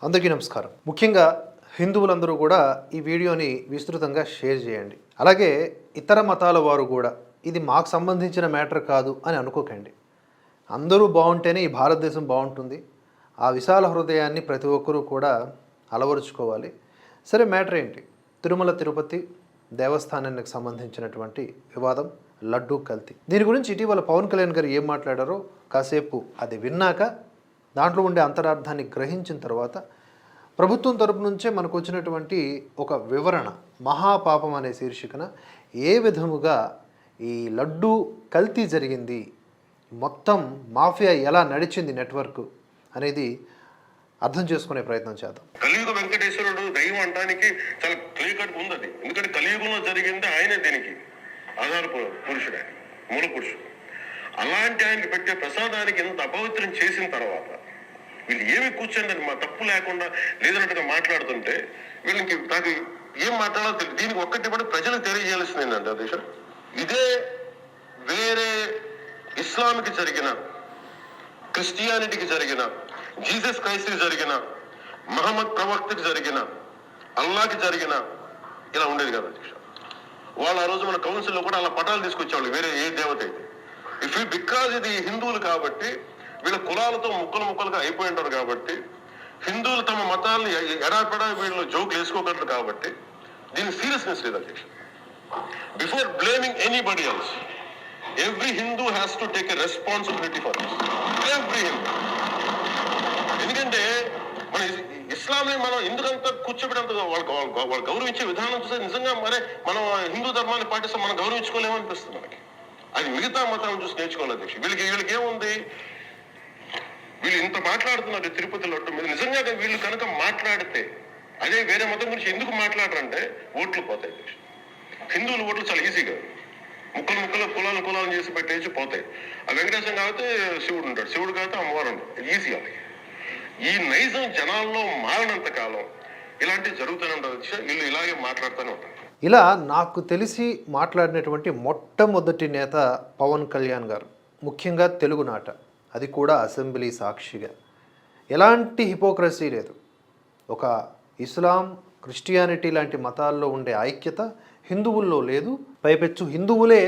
అందరికీ నమస్కారం. ముఖ్యంగా హిందువులందరూ కూడా ఈ వీడియోని విస్తృతంగా షేర్ చేయండి. అలాగే ఇతర మతాల వారు కూడా ఇది మాకు సంబంధించిన మ్యాటర్ కాదు అని అనుకోకండి. అందరూ బాగుంటేనే ఈ భారతదేశం బాగుంటుంది. ఆ విశాల హృదయాన్ని ప్రతి ఒక్కరూ కూడా అలవరుచుకోవాలి. సరే, మ్యాటర్ ఏంటి? తిరుమల తిరుపతి దేవస్థానానికి సంబంధించినటువంటి వివాదం, లడ్డూ కల్తీ. దీని గురించి ఇటీవల పవన్ కళ్యాణ్ గారు ఏం మాట్లాడారో కాసేపు అది విన్నాక, దాంట్లో ఉండే అంతరార్థాన్ని గ్రహించిన తర్వాత ప్రభుత్వం తరపు నుంచే మనకు వచ్చినటువంటి ఒక వివరణ, మహాపాపం అనే శీర్షికన ఏ విధముగా ఈ లడ్డూ కల్తీ జరిగింది, మొత్తం మాఫియా ఎలా నడిచింది నెట్వర్క్ అనేది అర్థం చేసుకునే ప్రయత్నం చేద్దాం. కలియుగ వెంకటేశ్వరుడు దైవం అనడానికి చాలా క్లియర్ కట్ ఉంది. అది ఎందుకంటే కలియుగంలో జరిగింది ఆయనే, దీనికి ఆధార పురుషుడు, ఆయన మూల పురుషుడు. అలాంటి ఆయనకి పెట్టే ప్రసాదానికి ఇంత అపవిత్రం చేసిన తర్వాత వీళ్ళు ఏమి కూర్చోండి మా తప్పు లేకుండా లేదన్నట్టుగా మాట్లాడుతుంటే వీళ్ళకి నాకు ఏం మాట్లాడాలో తెలియదు. దీనికి ఒక్కటి కూడా ప్రజలకు తెలియజేయాల్సింది ఏంటంటే దేశం ఇదే వేరే ఇస్లాంకి జరిగిన, క్రిస్టియానిటీకి జరిగిన, జీసస్ క్రైస్ట్కి జరిగిన, మహమ్మద్ ప్రవక్తకి జరిగిన, అల్లాకి జరిగిన ఇలా ఉండేది కదా అధ్యక్ష. వాళ్ళు ఆ రోజు మన కౌన్సిల్లో కూడా అలా పటాలు తీసుకొచ్చేవాళ్ళు, వేరే ఏ దేవత అయితే. బికాజ్ ఇది హిందువులు కాబట్టి వీళ్ళ కులాలతో ముక్కలుగా అయిపోయి ఉంటారు కాబట్టి, హిందువులు తమ మతాలని ఎడాపెడా వీళ్ళు జోకులు వేసుకోగలరు కాబట్టి దీనికి సీరియస్నెస్ లేదు అధ్యక్ష. Before blaming anybody else, every Hindu has to take a responsibility for this. Every Hindu. ఎందుకంటే మన ఇస్లాంని మనం ఎందుకంత కూర్చోబెట్టంత వాళ్ళు గౌరవించే విధానం చూస్తే నిజంగా మరే మనం హిందూ ధర్మాన్ని పాటిస్తాం, మనం గౌరవించుకోలేమనిపిస్తుంది మనకి. అది మిగతా మతాలను చూసి నేర్చుకోవాలి అధ్యక్ష. వీళ్ళకి ఏముంది, వీళ్ళు ఇంత మాట్లాడుతున్నారు తిరుపతి లడ్డు మీద. నిజంగా వీళ్ళు కనుక మాట్లాడితే అదే వేరే మతం గురించి ఎందుకు మాట్లాడరంటే ఓట్లు పోతాయి. హిందువుల ఓట్లు చాలా ఈజీగా ముక్కలు కులాలను చేసి పెట్టేసి పోతాయి. ఆ వెంకటేశ్వరం కాబట్టి శివుడు ఉంటాడు, శివుడు కాబట్టి అమ్మవారు ఉంటాడు, ఈజీగా. ఈ నైజం జనాల్లో మారినంత కాలం ఇలాంటివి జరుగుతూనే ఉంటుంది. వీళ్ళు ఇలాగే మాట్లాడుతూనే ఉంటారు. ఇలా నాకు తెలిసి మాట్లాడినటువంటి మొట్టమొదటి నేత పవన్ కళ్యాణ్ గారు, ముఖ్యంగా తెలుగునాట, అది కూడా అసెంబ్లీ సాక్షిగా. ఎలాంటి హిపోక్రసీ లేదు. ఒక ఇస్లాం, క్రిస్టియానిటీ లాంటి మతాల్లో ఉండే ఐక్యత హిందువుల్లో లేదు. పైపెచ్చు హిందువులే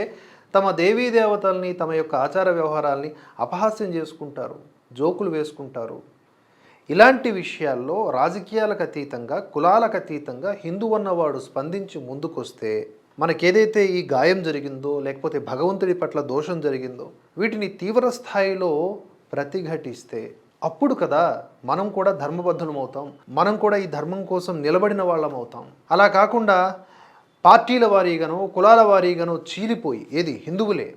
తమ దేవీ దేవతల్ని, తమ యొక్క ఆచార వ్యవహారాల్ని అపహాస్యం చేసుకుంటారు, జోకులు వేసుకుంటారు. ఇలాంటి విషయాల్లో రాజకీయాలకు అతీతంగా, కులాలకు అతీతంగా హిందూ అన్నవాడు స్పందించి ముందుకొస్తే మనకేదైతే ఈ గాయం జరిగిందో, లేకపోతే భగవంతుడి పట్ల దోషం జరిగిందో, వీటిని తీవ్ర స్థాయిలో ప్రతిఘటిస్తే అప్పుడు కదా మనం కూడా ధర్మబద్ధులం అవుతాం, మనం కూడా ఈ ధర్మం కోసం నిలబడిన వాళ్ళం అవుతాం. అలా కాకుండా పార్టీల వారీగానో కులాల వారీగానో చీలిపోయి, ఏది హిందువులే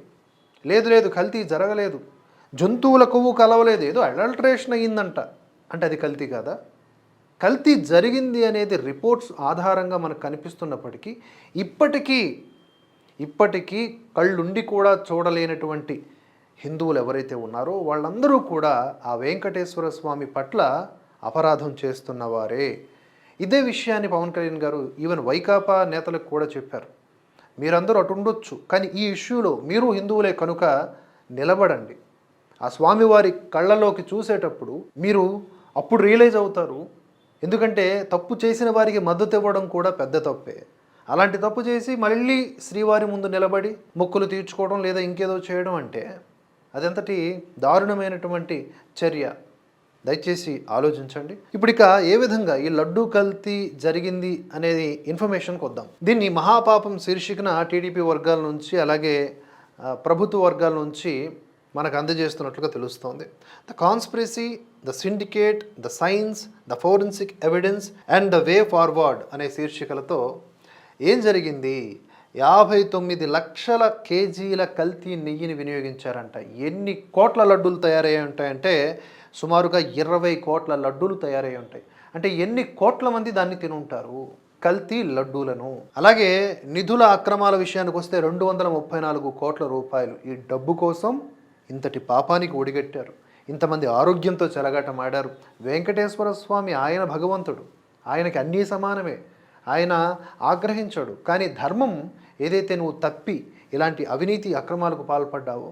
లేదు కల్తీ జరగలేదు, జంతువుల కొవ్వు కలవలేదు, ఏదో అడల్ట్రేషన్ అయ్యిందంట అంటే అది కల్తీ కాదా? కల్తీ జరిగింది అనేది రిపోర్ట్స్ ఆధారంగా మనకు కనిపిస్తున్నప్పటికీ ఇప్పటికీ కళ్ళుండి కూడా చూడలేనటువంటి హిందువులు ఎవరైతే ఉన్నారో వాళ్ళందరూ కూడా ఆ వెంకటేశ్వర స్వామి పట్ల అపరాధం చేస్తున్నవారే. ఇదే విషయాన్ని పవన్ కళ్యాణ్ గారు ఈవెన్ వైకాపా నేతలకు కూడా చెప్పారు. మీరందరూ అటు ఉండొచ్చు, కానీ ఈ ఇష్యూలో మీరు హిందువులే కనుక నిలబడండి. ఆ స్వామివారి కళ్ళలోకి చూసేటప్పుడు మీరు అప్పుడు రియలైజ్ అవుతారు. ఎందుకంటే తప్పు చేసిన వారికి మద్దతు ఇవ్వడం కూడా పెద్ద తప్పే. అలాంటి తప్పు చేసి మళ్ళీ శ్రీవారి ముందు నిలబడి మొక్కులు తీర్చుకోవడం లేదా ఇంకేదో చేయడం అంటే అదెంతటి దారుణమైనటువంటి చర్య. దయచేసి ఆలోచించండి. ఇప్పుడు ఇక ఏ విధంగా ఈ లడ్డూ కల్తీ జరిగింది అనేది ఇన్ఫర్మేషన్కి వద్దాం. దీన్ని మహాపాపం శీర్షికన టీడీపీ వర్గాల నుంచి, అలాగే ప్రభుత్వ వర్గాల నుంచి మనకు అందజేస్తున్నట్లుగా తెలుస్తోంది. The conspiracy, the syndicate, the science, the forensic evidence and the way forward అనే శీర్షికలతో ఏం జరిగింది? 59 లక్షల కేజీల కల్తీ నెయ్యిని వినియోగించారంట. ఎన్ని కోట్ల లడ్డూలు తయారయ్యి ఉంటాయంటే సుమారుగా 20 కోట్ల లడ్డూలు తయారయ్యి ఉంటాయి. అంటే ఎన్ని కోట్ల మంది దాన్ని తిని ఉంటారు, కల్తీ లడ్డూలను. అలాగే నిధుల అక్రమాల విషయానికి వస్తే 234 కోట్ల రూపాయలు ఈ డబ్బు కోసం ఇంతటి పాపానికి ఒడిగట్టారు. ఇంతమంది ఆరోగ్యంతో చెలగాటమాడారు. వెంకటేశ్వర స్వామి ఆయన భగవంతుడు, ఆయనకి అన్నీ సమానమే, ఆయన ఆగ్రహించాడు. కానీ ధర్మం ఏదైతే నువ్వు తప్పి ఇలాంటి అవినీతి అక్రమాలకు పాల్పడ్డావో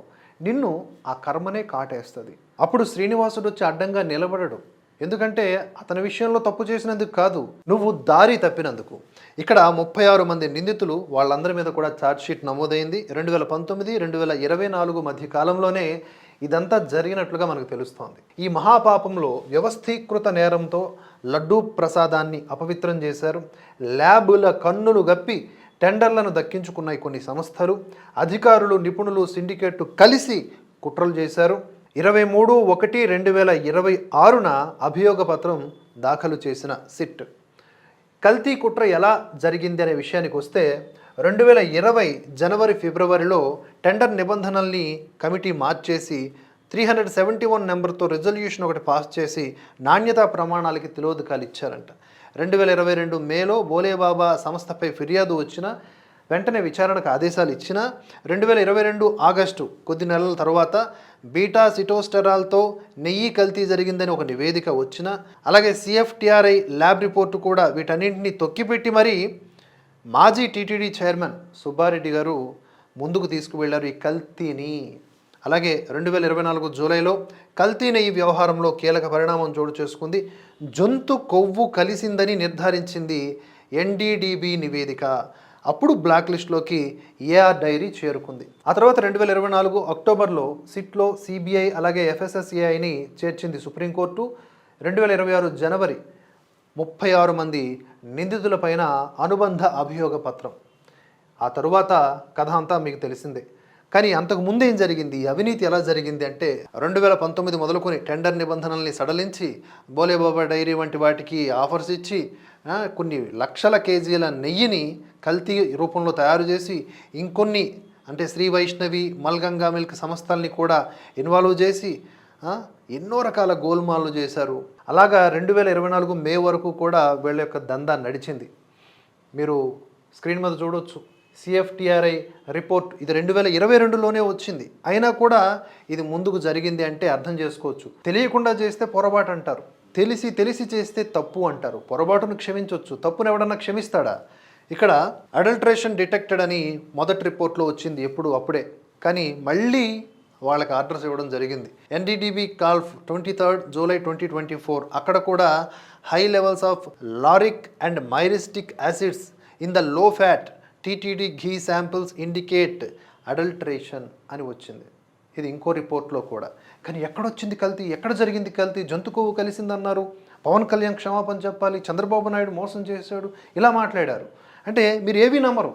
నిన్ను ఆ కర్మనే కాటేస్తుంది. అప్పుడు శ్రీనివాసుడు వచ్చి అడ్డంగా నిలబడడు. ఎందుకంటే అతని విషయంలో తప్పు చేసినందుకు కాదు, నువ్వు దారి తప్పినందుకు. ఇక్కడ 36 మంది నిందితులు, వాళ్ళందరి మీద కూడా ఛార్జ్షీట్ నమోదైంది. 2019, 2024 మధ్య కాలంలోనే ఇదంతా జరిగినట్లుగా మనకు తెలుస్తోంది. ఈ మహాపాపంలో వ్యవస్థీకృత నేరంతో లడ్డూ ప్రసాదాన్ని అపవిత్రం చేశారు. ల్యాబుల కన్నులు గప్పి టెండర్లను దక్కించుకున్నాయి కొన్ని సంస్థలు. అధికారులు, నిపుణులు, సిండికేట్ కలిసి కుట్రలు చేశారు. 23/1/2026 అభియోగ పత్రం దాఖలు చేసిన సిట్. కల్తీ కుట్ర ఎలా జరిగింది అనే విషయానికి వస్తే 2020 జనవరి ఫిబ్రవరిలో టెండర్ నిబంధనల్ని కమిటీ మార్చేసి 371 నెంబర్తో రెజల్యూషన్ ఒకటి పాస్ చేసి నాణ్యతా ప్రమాణాలకి తిలోదకాలు ఇచ్చారంట. 2022 మేలో బోలేబాబా సంస్థపై ఫిర్యాదు వచ్చిన వెంటనే విచారణకు ఆదేశాలు ఇచ్చిన 2022 ఆగస్టు కొద్ది నెలల తర్వాత బీటా సిటోస్టెరాల్తో నెయ్యి కల్తీ జరిగిందని ఒక నివేదిక వచ్చిన, అలాగే CFTRI ల్యాబ్ రిపోర్టు కూడా వీటన్నింటినీ తొక్కిపెట్టి మరీ మాజీ టీటీడీ చైర్మన్ సుబ్బారెడ్డి గారు ముందుకు తీసుకువెళ్లారు ఈ కల్తీని. అలాగే 2024 జూలైలో కల్తీ నెయ్యి వ్యవహారంలో కీలక పరిణామం చోటు చేసుకుంది. జంతు కొవ్వు కలిసిందని నిర్ధారించింది NDDB నివేదిక. అప్పుడు బ్లాక్ లిస్ట్లోకి ఏఆర్ డైరీ చేరుకుంది. ఆ తర్వాత 2024 అక్టోబర్లో సిట్లో CBI అలాగే FSSAIని చేర్చింది సుప్రీంకోర్టు. 2026 జనవరి 36 మంది నిందితులపైన అనుబంధ అభియోగ పత్రం. ఆ తరువాత కథ అంతా మీకు తెలిసిందే. కానీ అంతకు ముందు ఏం జరిగింది, అవినీతి ఎలా జరిగింది అంటే 2019 మొదలుకొని టెండర్ నిబంధనల్ని సడలించి బోలేబాబా డైరీ వంటి వాటికి ఆఫర్స్ ఇచ్చి కొన్ని లక్షల కేజీల నెయ్యిని కల్తీ రూపంలో తయారు చేసి ఇంకొన్ని అంటే శ్రీ వైష్ణవి, మల్గంగా మిల్క్ సంస్థల్ని కూడా ఇన్వాల్వ్ చేసి ఎన్నో రకాల గోల్మాలు చేశారు. అలాగా 2024 మే వరకు కూడా వీళ్ళ యొక్క దందా నడిచింది. మీరు స్క్రీన్ మీద చూడవచ్చు CFTRI రిపోర్ట్. ఇది 2022లోనే వచ్చింది. అయినా కూడా ఇది ముందుకు జరిగింది అంటే అర్థం చేసుకోవచ్చు. తెలియకుండా చేస్తే పొరపాటు అంటారు, తెలిసి చేస్తే తప్పు అంటారు. పొరపాటును క్షమించవచ్చు, తప్పును ఎవడన్నా క్షమిస్తాడా? ఇక్కడ అడల్ట్రేషన్ డిటెక్టెడ్ అని మొదటి రిపోర్ట్లో వచ్చింది, అప్పుడే. కానీ మళ్ళీ వాళ్ళకి ఆర్డర్స్ ఇవ్వడం జరిగింది. NDDB కాల్ఫ్ 23 జూలై 2024 అక్కడ కూడా high levels of lauric and myristic acids in the low fat TTD ghee samples indicate adulteration అని వచ్చింది. ఇది ఇంకో రిపోర్ట్లో కూడా. కానీ ఎక్కడొచ్చింది కల్తీ, ఎక్కడ జరిగింది కల్తీ? జంతు కొవ్వు కలిసిందన్నారు, పవన్ కళ్యాణ్ క్షమాపణ చెప్పాలి, చంద్రబాబు నాయుడు మోసం చేశాడు, ఇలా మాట్లాడారు. అంటే మీరు ఏవి నమ్మరు.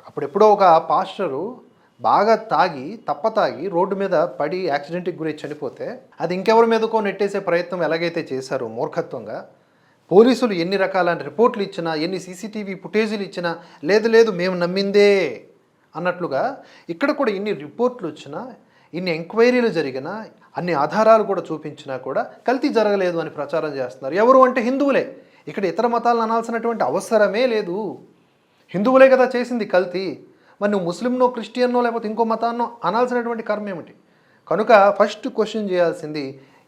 అప్పుడెప్పుడో ఒక పాస్టరు బాగా తాగి రోడ్డు మీద పడి యాక్సిడెంట్కి గురై చనిపోతే అది ఇంకెవరి మీదకో నెట్టేసే ప్రయత్నం ఎలాగైతే చేశారో మూర్ఖత్వంగా, పోలీసులు ఎన్ని రకాల రిపోర్ట్లు ఇచ్చినా, ఎన్ని CCTV ఫుటేజీలు ఇచ్చినా లేదు మేము నమ్మిందే అన్నట్లుగా ఇక్కడ కూడా ఇన్ని రిపోర్ట్లు వచ్చినా, ఇన్ని ఎంక్వైరీలు జరిగినా, అన్ని ఆధారాలు కూడా చూపించినా కూడా కల్తీ జరగలేదు అని ప్రచారం చేస్తున్నారు. ఎవరు అంటే హిందువులే. ఇక్కడ ఇతర మతాలను అనాల్సినటువంటి అవసరమే లేదు. హిందువులే కదా చేసింది కల్తీ. మరి నువ్వు ముస్లింనో, క్రిస్టియన్నో లేకపోతే ఇంకో మతాన్నో అనాల్సినటువంటి కర్మ ఏమిటి? కనుక ఫస్ట్ క్వశ్చన్ చేయాల్సింది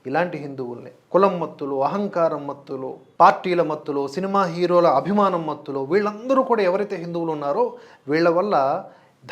ఇలాంటి హిందువుల్ని. కులం మత్తులు, అహంకారం మత్తులు, పార్టీల మత్తులు, సినిమా హీరోల అభిమానం మత్తులు, వీళ్ళందరూ కూడా ఎవరైతే హిందువులు ఉన్నారో వీళ్ళ వల్ల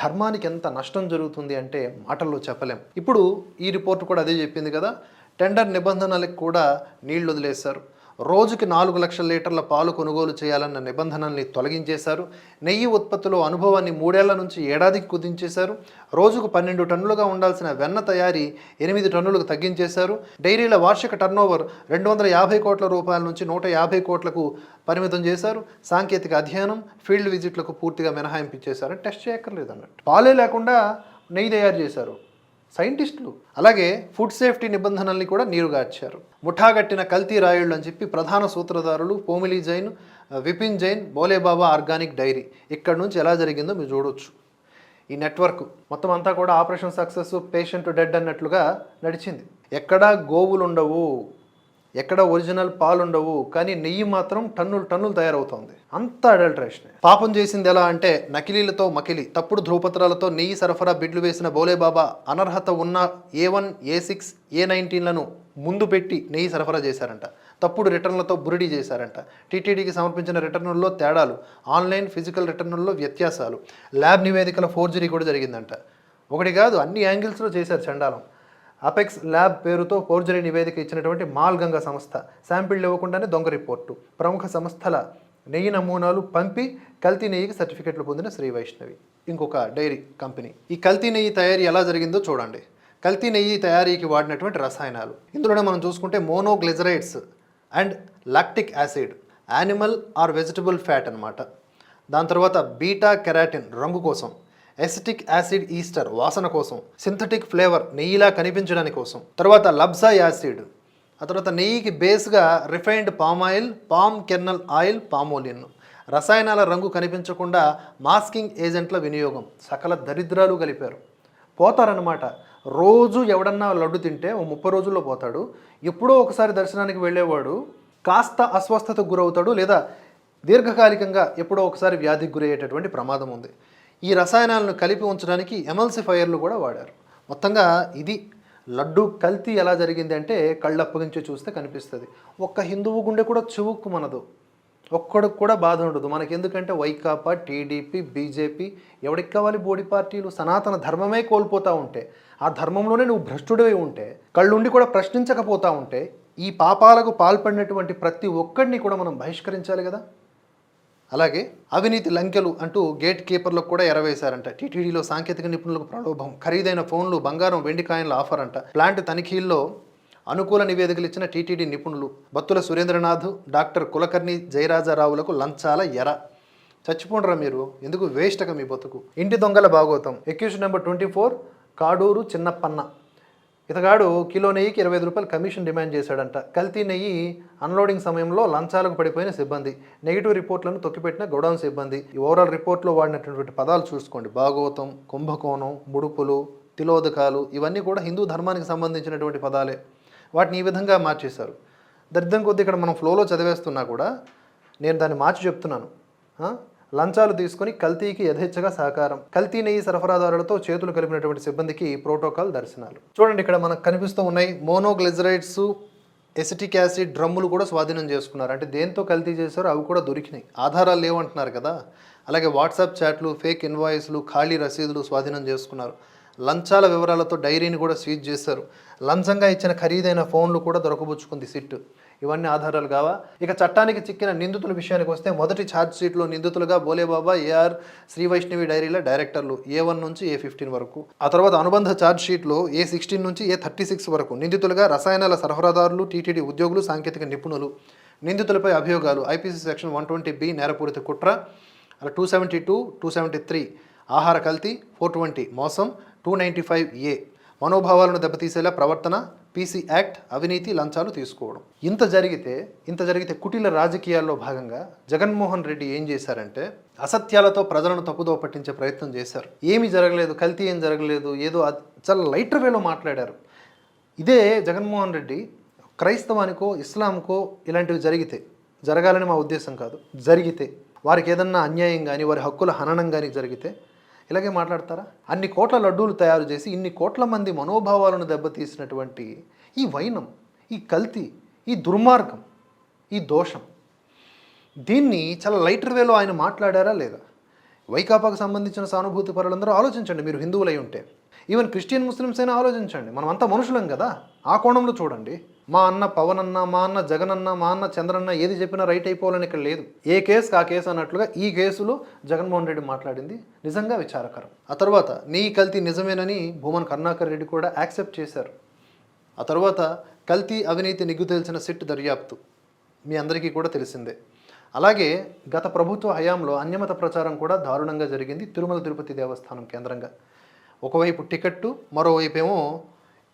ధర్మానికి ఎంత నష్టం జరుగుతుంది అంటే మాటల్లో చెప్పలేం. ఇప్పుడు ఈ రిపోర్ట్ కూడా అదే చెప్పింది కదా. టెండర్ నిబంధనలకు కూడా నీళ్లు వదిలేశారు. రోజుకి 4 లక్షల లీటర్ల పాలు కొనుగోలు చేయాలన్న నిబంధనల్ని తొలగించేశారు. నెయ్యి ఉత్పత్తిలో అనుభవాన్ని 3 ఏళ్ల నుంచి ఏడాదికి కుదించేశారు. రోజుకు 12 టన్నులుగా ఉండాల్సిన వెన్న తయారీ 8 టన్నులకు తగ్గించేశారు. డైరీల వార్షిక టర్నోవర్ 250 కోట్ల రూపాయల నుంచి 150 కోట్లకు పరిమితం చేశారు. సాంకేతిక అధ్యయనం, ఫీల్డ్ విజిట్లకు పూర్తిగా మినహాయింపించేశారు. టెస్ట్ చేయక్కర్లేదు అన్నట్టు. పాలే లేకుండా నెయ్యి తయారు చేశారు సైంటిస్టులు. అలాగే ఫుడ్ సేఫ్టీ నిబంధనల్ని కూడా నీరుగార్చారు. ముఠాగట్టిన కల్తీ రాయుళ్ళు అని చెప్పి ప్రధాన సూత్రధారులు పోమిలి జైన్, విపిన్ జైన్, బోలేబాబా ఆర్గానిక్ డైరీ. ఇక్కడ నుంచి ఎలా జరిగిందో మీరు చూడవచ్చు. ఈ నెట్వర్క్ మొత్తం అంతా కూడా ఆపరేషన్ సక్సెస్, పేషెంట్ డెడ్ అన్నట్లుగా నడిచింది. ఎక్కడా గోవులు ఉండవు, ఎక్కడ ఒరిజినల్ పాలు ఉండవు, కానీ నెయ్యి మాత్రం టన్నులు తయారవుతుంది. అంత అడల్ట్రేషన్. పాపం చేసింది ఎలా అంటే నకిలీలతో మకిలి, తప్పుడు ధ్రువపత్రాలతో నెయ్యి సరఫరా బిడ్లు వేసిన బోలేబాబా అనర్హత ఉన్న A1, A6, A19లను ముందు పెట్టి నెయ్యి సరఫరా చేశారంట. తప్పుడు రిటర్న్లతో బురిడీ చేశారంట. టీటీడీకి సమర్పించిన రిటర్నుల్లో తేడాలు, ఆన్లైన్ ఫిజికల్ రిటర్నుల్లో వ్యత్యాసాలు, ల్యాబ్ నివేదికల ఫోర్జరీ కూడా జరిగిందంట. ఒకటి కాదు, అన్ని యాంగిల్స్లో చేశారు చండాలం. అపెక్స్ ల్యాబ్ పేరుతో ఫోర్జరీ నివేదిక ఇచ్చినటువంటి మాల్ గంగా సంస్థ శాంపిళ్లు ఇవ్వకుండానే దొంగ రిపోర్టు. ప్రముఖ సంస్థల నెయ్యి నమూనాలు పంపి కల్తీ నెయ్యికి సర్టిఫికెట్లు పొందిన శ్రీ వైష్ణవి. ఇంకొక డైరీ కంపెనీ. ఈ కల్తీ నెయ్యి తయారీ ఎలా జరిగిందో చూడండి. కల్తీ నెయ్యి తయారీకి వాడినటువంటి రసాయనాలు ఇందులోనే మనం చూసుకుంటే monoglycerides and lactic acid, animal or vegetable fat అనమాట. దాని తర్వాత బీటా కెరాటిన్ రంగు కోసం, ఎసిటిక్ యాసిడ్ ఈస్టర్ వాసన కోసం, సింథటిక్ ఫ్లేవర్ నెయ్యిలా కనిపించడానికి కోసం, తర్వాత లబ్జా యాసిడ్, ఆ తర్వాత నెయ్యికి బేస్గా refined palm oil, palm kernel oil, palmolein. రసాయనాల రంగు కనిపించకుండా మాస్కింగ్ ఏజెంట్ల వినియోగం. సకల దరిద్రాలు కలిపారు. పోతారనమాట. రోజు ఎవడన్నా లడ్డు తింటే ఓ 30 రోజుల్లో పోతాడు. ఎప్పుడో ఒకసారి దర్శనానికి వెళ్ళేవాడు కాస్త అస్వస్థతకు గురవుతాడు, లేదా దీర్ఘకాలికంగా ఎప్పుడో ఒకసారి వ్యాధికి గురయ్యేటటువంటి ప్రమాదం ఉంది. ఈ రసాయనాలను కలిపి ఉంచడానికి ఎమల్సిఫైయర్లు కూడా వాడారు. మొత్తంగా ఇది లడ్డు కల్తీ ఎలా జరిగింది అంటే కళ్ళప్పగించి చూస్తే కనిపిస్తుంది. ఒక్క హిందువు గుండె కూడా చివుక్కు మనదు, ఒక్కడికి కూడా బాధ ఉండదు. మనకి ఎందుకంటే వైకాపా, టీడీపీ, బీజేపీ, ఎవడికి కావాలి బోడి పార్టీలు? సనాతన ధర్మమే కోల్పోతూ ఉంటే, ఆ ధర్మంలోనే నువ్వు భ్రష్టుడివై ఉంటే, కళ్ళుండి కూడా ప్రశ్నించకపోతూ ఉంటే, ఈ పాపాలకు పాల్పడినటువంటి ప్రతి ఒక్కడిని కూడా మనం బహిష్కరించాలి కదా. అలాగే అవినీతి లంకెలు అంటూ గేట్ కీపర్లకు కూడా ఎరవేశారంట. టీటీడీలో సాంకేతిక నిపుణులకు ప్రలోభం, ఖరీదైన ఫోన్లు, బంగారం, వెండి కాయిన్ల ఆఫర్ అంట. ప్లాంట్ తనిఖీల్లో అనుకూల నివేదికలు ఇచ్చిన టీటీడీ నిపుణులు. బత్తుల సురేంద్రనాథ్, డాక్టర్ కులకర్ణి జయరాజారావులకు లంచాల ఎర. చచ్చిపోండ్రా మీరు, ఎందుకు వేస్ట్గా మీ బతుకు. ఇంటి దొంగల భాగోతం. ఎక్యూషన్ నెంబర్ 24 కాడూరు చిన్నప్పన్న. ఇతగాడు కిలో నెయ్యికి 25 రూపాయలు కమిషన్ డిమాండ్ చేశాడంట. కల్తీ నెయ్యి అన్లోడింగ్ సమయంలో లంచాలకు పడిపోయిన సిబ్బంది, నెగిటివ్ రిపోర్ట్లను తొక్కిపెట్టిన గోడౌన్ సిబ్బంది. ఈ ఓవరాల్ రిపోర్ట్లో వాడినటువంటి పదాలు చూసుకోండి. భాగవతం, కుంభకోణం, ముడుపులు, తిలోదకాలు, ఇవన్నీ కూడా హిందూ ధర్మానికి సంబంధించినటువంటి పదాలే. వాటిని ఈ విధంగా మార్చేశారు. దరిద్రం కొద్దీ ఇక్కడ మనం ఫ్లోలో చదివేస్తున్నా కూడా నేను దాన్ని మార్చి చెప్తున్నాను. లంచాలు తీసుకొని కల్తీకి యథేచ్ఛగా సహకారం. కల్తీ నెయ్యి సరఫరాదారులతో చేతులు కలిపినటువంటి సిబ్బందికి ప్రోటోకాల్ దర్శనాలు. చూడండి, ఇక్కడ మనకు కనిపిస్తూ ఉన్నాయి మోనోగ్లిజరైడ్స్, ఎసిటిక్ యాసిడ్ డ్రమ్ములు కూడా స్వాధీనం చేసుకున్నారు. అంటే దేంతో కల్తీ చేశారో అవి కూడా దొరికినాయి. ఆధారాలు లేవంటున్నారు కదా. అలాగే వాట్సాప్ చాట్లు, ఫేక్ ఇన్వాయిస్లు, ఖాళీ రసీదులు స్వాధీనం చేసుకున్నారు. లంచాల వివరాలతో డైరీని కూడా సీజ్ చేశారు. లంచంగా ఇచ్చిన ఖరీదైన ఫోన్లు కూడా దొరకబుచ్చుకుంది సిట్. ఇవన్నీ ఆధారాలు కావా? ఇక చట్టానికి చిక్కిన నిందితుల విషయానికి వస్తే మొదటి ఛార్జ్ షీట్లో నిందితులుగా బోలేబాబా, ఏఆర్, శ్రీ వైష్ణవి డైరీల డైరెక్టర్లు A1 నుంచి A15 వరకు. ఆ తర్వాత అనుబంధ ఛార్జ్ షీట్లో A16 నుంచి A36 వరకు నిందితులుగా రసాయనాల సరఫరాదారులు, టీటీడీ ఉద్యోగులు, సాంకేతిక నిపుణులు. నిందితులపై అభియోగాలు: IPC సెక్షన్ 120B నేరపూరిత కుట్ర, 272, 273 ఆహార కల్తీ, 420 మోసం, 295A మనోభావాలను దెబ్బతీసేలా ప్రవర్తన, PC యాక్ట్, అవినీతి, లంచాలు తీసుకోవడం. ఇంత జరిగితే కుటిల రాజకీయాల్లో భాగంగా జగన్మోహన్ రెడ్డి ఏం చేశారంటే అసత్యాలతో ప్రజలను తప్పుదో పట్టించే ప్రయత్నం చేశారు. ఏమీ జరగలేదు, కల్తీ ఏం జరగలేదు, ఏదో చాలా లైటర్ వేలో మాట్లాడారు. ఇదే జగన్మోహన్ రెడ్డి క్రైస్తవానికో, ఇస్లాంకో ఇలాంటివి జరగాలని మా ఉద్దేశం కాదు, జరిగితే వారికి ఏదన్నా అన్యాయం కానీ, వారి హక్కుల హననం కానీ జరిగితే ఇలాగే మాట్లాడతారా? అన్ని కోట్ల లడ్డూలు తయారు చేసి ఇన్ని కోట్ల మంది మనోభావాలను దెబ్బతీసినటువంటి ఈ వైనం, ఈ కల్తీ, ఈ దుర్మార్గం, ఈ దోషం, దీన్ని చాలా లైటర్ వేలో ఆయన మాట్లాడారా లేదా? వైకాపాకు సంబంధించిన సానుభూతి పరులందరూ ఆలోచించండి. మీరు హిందువులై ఉంటే, ఈవెన్ క్రిస్టియన్ ముస్లిమ్స్ అయినా ఆలోచించండి. మనం అంతా మనుషులం కదా. ఆ కోణంలో చూడండి. మా అన్న పవన్ అన్న, మా అన్న జగన్ అన్న, మా అన్న చంద్రన్న ఏది చెప్పినా రైట్ అయిపోవాలని ఇక్కడ లేదు. ఏ కేసు ఆ కేసు అన్నట్లుగా ఈ కేసులో జగన్మోహన్ రెడ్డి మాట్లాడింది నిజంగా విచారకరం. ఆ తర్వాత నీ కల్తీ నిజమేనని భూమన్ కరుణాకర్ రెడ్డి కూడా యాక్సెప్ట్ చేశారు. ఆ తర్వాత కల్తీ, అవినీతి నిగ్గు తేల్చిన సిట్ దర్యాప్తు మీ అందరికీ కూడా తెలిసిందే. అలాగే గత ప్రభుత్వ హయాంలో అన్యమత ప్రచారం కూడా దారుణంగా జరిగింది తిరుమల తిరుపతి దేవస్థానం కేంద్రంగా. ఒకవైపు టికెట్టు, మరోవైపు ఏమో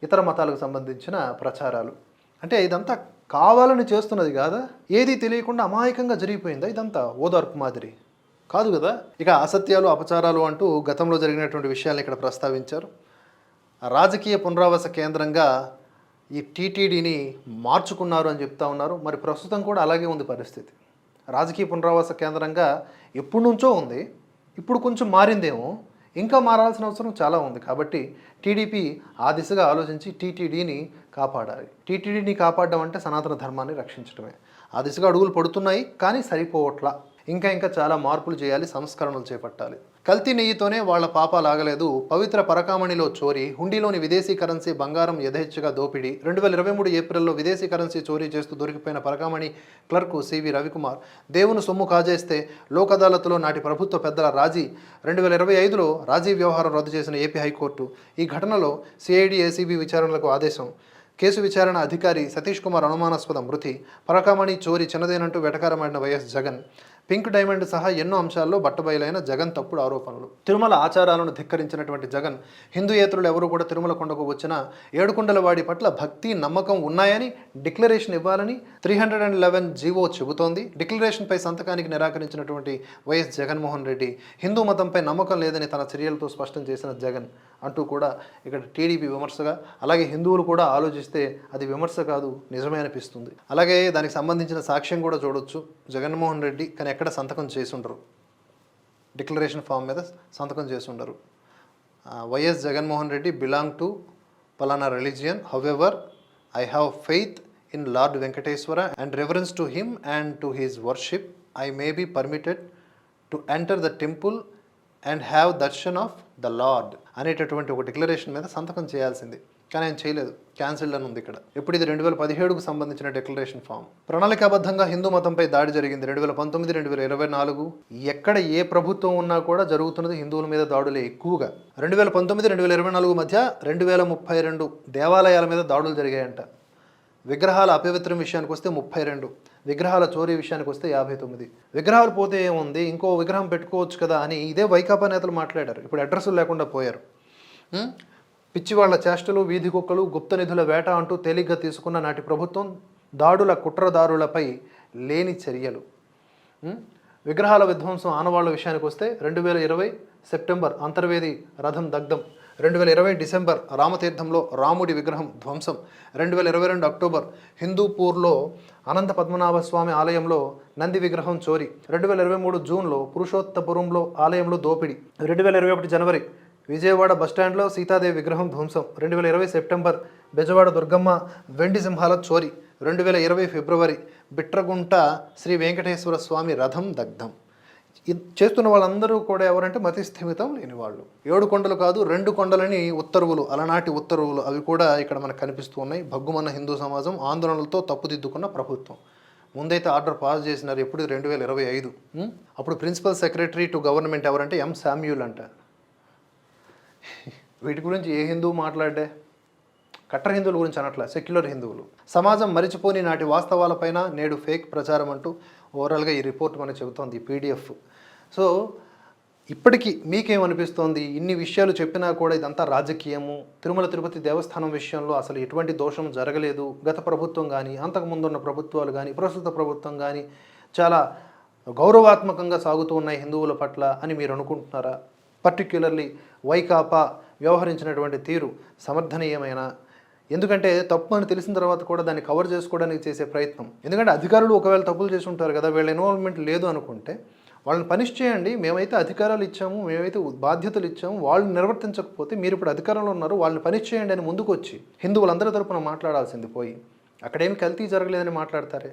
ఇతర మతాలకు సంబంధించిన ప్రచారాలు. అంటే ఇదంతా కావాలని చేస్తున్నది కాదా? ఏది తెలియకుండా అమాయకంగా జరిగిపోయిందా ఇదంతా? ఓదార్పు మాదిరి కాదు కదా. ఇక అసత్యాలు, అపచారాలు అంటూ గతంలో జరిగినటువంటి విషయాలను ఇక్కడ ప్రస్తావించారు. రాజకీయ పునరావాస కేంద్రంగా ఈ టీటీడీని మార్చుకున్నారు అని చెప్తా ఉన్నారు. మరి ప్రస్తుతం కూడా అలాగే ఉంది పరిస్థితి. రాజకీయ పునరావాస కేంద్రంగా ఎప్పటి నుంచో ఉంది, ఇప్పుడు కొంచెం మారిందేమో, ఇంకా మారాల్సిన అవసరం చాలా ఉంది. కాబట్టి టీడీపీ ఆ దిశగా ఆలోచించి టీటీడీని కాపాడాలి. టీటీడీని కాపాడడం అంటే సనాతన ధర్మాన్ని రక్షించడమే. ఆ దిశగా అడుగులు పడుతున్నాయి, కానీ సరిపోవట్లా. ఇంకా చాలా మార్పులు చేయాలి, సంస్కరణలు చేపట్టాలి. కల్తీ నెయ్యితోనే వాళ్ళ పాపాలు ఆగలేదు. పవిత్ర పరకామణిలో చోరీ, హుండీలోని విదేశీ కరెన్సీ బంగారం యథేచ్ఛగా దోపిడీ. 2023 ఏప్రిల్లో విదేశీ కరెన్సీ చోరీ చేస్తూ దొరికిపోయిన పరకామణి క్లర్కు సివి రవికుమార్ దేవుని సొమ్ము కాజేస్తే లోక్ అదాలత్లో నాటి ప్రభుత్వ పెద్దల రాజీ. 2025లో రాజీ వ్యవహారం రద్దు చేసిన ఏపీ హైకోర్టు. ఈ ఘటనలో సిఐడి ఏసీబీ విచారణలకు ఆదేశం. కేసు విచారణ అధికారి సతీష్ కుమార్ అనుమానాస్పద మృతి. పరకామణి చోరీ చిన్నదేనంటూ వెటకారమాడిన వైఎస్ జగన్. పింక్ డైమండ్ సహా ఎన్నో అంశాల్లో బట్టబయలైన జగన్ తప్పుడు ఆరోపణలు. తిరుమల ఆచారాలను ధిక్కరించినటువంటి జగన్ హిందూయేతరులు ఎవరు కూడా తిరుమల కొండకు వచ్చినా ఏడుకొండల వాడి పట్ల భక్తి నమ్మకం ఉన్నాయని డిక్లరేషన్ ఇవ్వాలని 311 జీవో చెబుతోంది. డిక్లరేషన్పై సంతకానికి నిరాకరించినటువంటి వైఎస్ జగన్మోహన్ రెడ్డి హిందూ మతంపై నమ్మకం లేదని తన చర్యలతో స్పష్టం చేసిన జగన్ అంటూ కూడా ఇక్కడ టీడీపీ విమర్శగా, అలాగే హిందువులు కూడా ఆలోచిస్తే అది విమర్శ కాదు నిజమే అనిపిస్తుంది. అలాగే దానికి సంబంధించిన సాక్ష్యం కూడా చూడొచ్చు. జగన్మోహన్ రెడ్డి కానీ ఎక్కడ సంతకం చేసి ఉండరు, డిక్లరేషన్ ఫామ్ మీద సంతకం చేసి ఉండరు. YS Jaganmohan Reddy belong to పలానా religion, however I have faith in Lord Venkateswara and reference to him and to his worship I may be permitted to enter the temple and have darshan of the lord అనేటటువంటి ఒక declaration మీద సంతకం చేయాల్సింది. కానీ ఆయన చేయలేదు, cancelled అని ఉంది ఇక్కడ. ఇప్పుడు ఇది 2017కు సంబంధించిన డిక్లరేషన్ ఫామ్. ప్రణాళికాబద్ధంగా హిందూ మతంపై దాడి జరిగింది 2019, 2024. ఎక్కడ ఏ ప్రభుత్వం ఉన్నా కూడా జరుగుతున్నది హిందువుల మీద దాడులే ఎక్కువగా. 2019, 2024 మధ్య 2032 దేవాలయాల మీద దాడులు జరిగాయంట. విగ్రహాల అపవిత్రం విషయానికి వస్తే 32, విగ్రహాల చోరీ విషయానికి వస్తే 59. విగ్రహాలు పోతే ఏముంది, ఇంకో విగ్రహం పెట్టుకోవచ్చు కదా అని ఇదే వైకాపా నేతలు మాట్లాడారు. ఇప్పుడు అడ్రస్లు లేకుండా పోయారు. పిచ్చివాళ్ల చేష్టలు, వీధి కుక్కలు, గుప్త నిధుల వేట అంటూ తేలిగ్గా తీసుకున్న నాటి ప్రభుత్వం దాడుల కుట్రదారులపై లేని చర్యలు. విగ్రహాల విధ్వంసం ఆనవాళ్ల విషయానికి వస్తే 2020 సెప్టెంబర్ అంతర్వేది రథం దగ్ధం, 2020 డిసెంబర్ రామతీర్థంలో రాముడి విగ్రహం ధ్వంసం, 2022 అక్టోబర్ హిందూపూర్లో అనంత పద్మనాభ స్వామి ఆలయంలో నంది విగ్రహం చోరీ, 2023 జూన్లో పురుషోత్తపురంలో ఆలయంలో దోపిడీ, 2021 జనవరి విజయవాడ బస్టాండ్లో సీతాదేవి విగ్రహం ధ్వంసం, 2020 సెప్టెంబర్ బెజవాడ దుర్గమ్మ వెండి సింహాల చోరీ, 2020 ఫిబ్రవరి బిట్రగుంట శ్రీ వెంకటేశ్వర స్వామి రథం దగ్ధం. చేస్తున్న వాళ్ళందరూ కూడా ఎవరంటే మతి స్థిమితం లేని వాళ్ళు. 7 కొండలు కాదు 2 కొండలని ఉత్తర్వులు, అలనాటి ఉత్తర్వులు, అవి కూడా ఇక్కడ మనకు కనిపిస్తూ ఉన్నాయి. భగ్గుమన్న హిందూ సమాజం ఆందోళనలతో తప్పుదిద్దుకున్న ప్రభుత్వం. ముందైతే ఆర్డర్ పాస్ చేసినారు, ఎప్పుడు 2025. అప్పుడు ప్రిన్సిపల్ సెక్రటరీ టు గవర్నమెంట్ ఎవరంటే ఎం శామ్యూల్ అంట. వీటి గురించి ఏ హిందువు మాట్లాడే? కట్టర్ హిందువుల గురించి అనట్లా, సెక్యులర్ హిందువులు. సమాజం మరిచిపోని నాటి వాస్తవాలపైన నేడు ఫేక్ ప్రచారం అంటూ ఓవరాల్గా ఈ రిపోర్ట్ మనకు చెబుతోంది, పీడిఎఫ్. సో ఇప్పటికీ మీకేమనిపిస్తోంది? ఇన్ని విషయాలు చెప్పినా కూడా ఇదంతా రాజకీయము, తిరుమల తిరుపతి దేవస్థానం విషయంలో అసలు ఎటువంటి దోషం జరగలేదు, గత ప్రభుత్వం కానీ అంతకుముందున్న ప్రభుత్వాలు కానీ ప్రస్తుత ప్రభుత్వం కానీ చాలా గౌరవాత్మకంగా సాగుతూ ఉన్నాయి హిందువుల పట్ల అని మీరు అనుకుంటున్నారా? పర్టిక్యులర్లీ వైకాపా వ్యవహరించినటువంటి తీరు సమర్థనీయమైన, ఎందుకంటే తప్పు అని తెలిసిన తర్వాత కూడా దాన్ని కవర్ చేసుకోవడానికి చేసే ప్రయత్నం. ఎందుకంటే అధికారులు ఒకవేళ తప్పులు చేసి ఉంటారు కదా, వీళ్ళ ఇన్వాల్వ్మెంట్ లేదు అనుకుంటే వాళ్ళని పనిష్ చేయండి. మేమైతే అధికారాలు ఇచ్చాము, మేమైతే బాధ్యతలు ఇచ్చాము, వాళ్ళు నిర్వర్తించకపోతే మీరు ఇప్పుడు అధికారంలో ఉన్నారు, వాళ్ళని పనిష్ చేయండి అని ముందుకు వచ్చి హిందువులందరి తరపున మాట్లాడాల్సింది పోయి అక్కడేమి కల్తీ జరగలేదని మాట్లాడతారే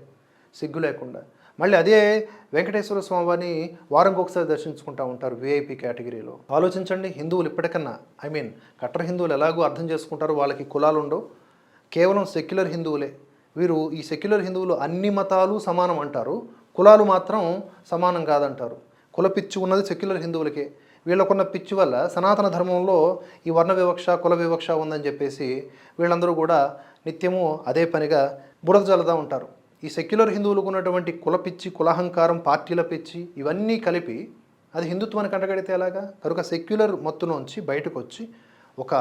సిగ్గు లేకుండా. మళ్ళీ అదే వెంకటేశ్వర స్వామిని వారంకి ఒకసారి దర్శించుకుంటూ ఉంటారు విఐపి కేటగిరీలో. ఆలోచించండి, హిందువులు ఇప్పటికన్నా కట్టర్ హిందువులు ఎలాగో అర్థం చేసుకుంటారు, వాళ్ళకి కులాలు ఉండవు, కేవలం సెక్యులర్ హిందువులే. వీరు ఈ సెక్యులర్ హిందువులు అన్ని మతాలు సమానం అంటారు, కులాలు మాత్రం సమానం కాదంటారు. కుల పిచ్చి ఉన్నది సెక్యులర్ హిందువులకే. వీళ్ళకున్న పిచ్చి వల్ల సనాతన ధర్మంలో ఈ వర్ణ వివక్ష కుల వివక్ష ఉందని చెప్పేసి వీళ్ళందరూ కూడా నిత్యము అదే పనిగా బురద జల్లుతూ ఉంటారు. ఈ సెక్యులర్ హిందువులకు ఉన్నటువంటి కుల పిచ్చి, కులహంకారం, పార్టీల పిచ్చి ఇవన్నీ కలిపి అది హిందుత్వాన్ని కంటగడితే ఎలాగా? కనుక సెక్యులర్ మత్తులోంచి బయటకు వచ్చి ఒక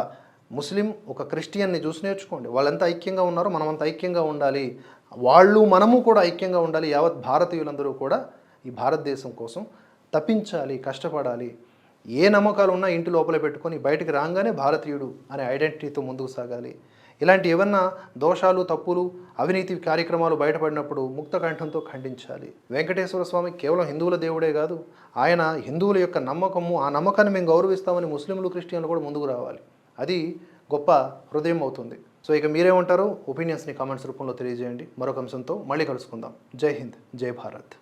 ముస్లిం, ఒక క్రిస్టియన్ని చూసి నేర్చుకోండి. వాళ్ళంతా ఐక్యంగా ఉన్నారో మనమంతా ఐక్యంగా ఉండాలి, వాళ్ళు మనము కూడా ఐక్యంగా ఉండాలి. యావత్ భారతీయులందరూ కూడా ఈ భారతదేశం కోసం తప్పించాలి, కష్టపడాలి. ఏ నమ్మకాలు ఉన్నా ఇంటి లోపల పెట్టుకొని బయటికి రాగానే భారతీయుడు అనే ఐడెంటిటీతో ముందుకు సాగాలి. ఇలాంటి ఏమన్నా దోషాలు, తప్పులు, అవినీతి కార్యక్రమాలు బయటపడినప్పుడు ముక్త కంఠంతో ఖండించాలి. వెంకటేశ్వర స్వామి కేవలం హిందువుల దేవుడే కాదు, ఆయన హిందువుల యొక్క నమ్మకము, ఆ నమ్మకాన్ని మేము గౌరవిస్తామని ముస్లింలు, క్రిస్టియన్లు కూడా ముందుకు రావాలి. అది గొప్ప హృదయం అవుతుంది. సో ఇక మీరేమంటారు? ఒపీనియన్స్ని కామెంట్స్ రూపంలో తెలియజేయండి. మరొక అంశంతో మళ్ళీ కలుసుకుందాం. జై హింద్, జై భారత్.